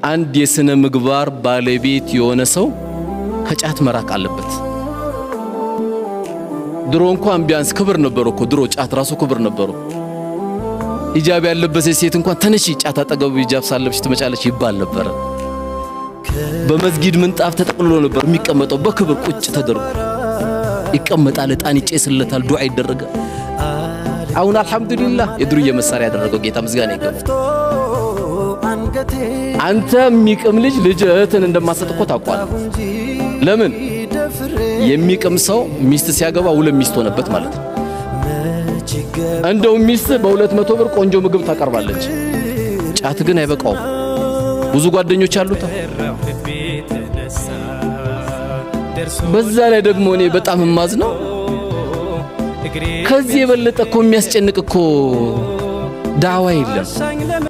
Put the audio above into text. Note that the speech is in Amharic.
አንድ የስነ ምግባር ባለቤት የሆነ ሰው ከጫት መራቅ አለበት። ድሮ እንኳን ቢያንስ ክብር ነበረው እኮ ድሮ ጫት ራሱ ክብር ነበረው። ሂጃብ ያለበሰች ሴት እንኳን ተነሺ ጫት አጠገቡ ሂጃብ ሳለብሽ ትመጫለች ይባል ነበር። በመስጊድ ምንጣፍ ተጠቅልሎ ነበር የሚቀመጠው በክብር ቁጭ ተደርጎ ይቀመጣል። እጣን ይጨስለታል፣ ዱዓ ይደረጋል። አሁን አልহামዱሊላህ የድሩዬ መሳሪያ ያደረገው ጌታ ምስጋና ይገባው። አንተ የሚቅም ልጅ ልጅህን እንደማሰጥ እኮ ታውቃለህ። ለምን የሚቅም ሰው ሚስት ሲያገባ ሁለት ሚስት ሆነበት ማለት ነው። እንደው ሚስት በ200 ብር ቆንጆ ምግብ ታቀርባለች። ጫት ግን አይበቃው። ብዙ ጓደኞች አሉት። በዛ ላይ ደግሞ እኔ በጣም ማዝነው ከዚህ የበለጠ እኮ የሚያስጨንቅ እኮ ዳዋ የለም።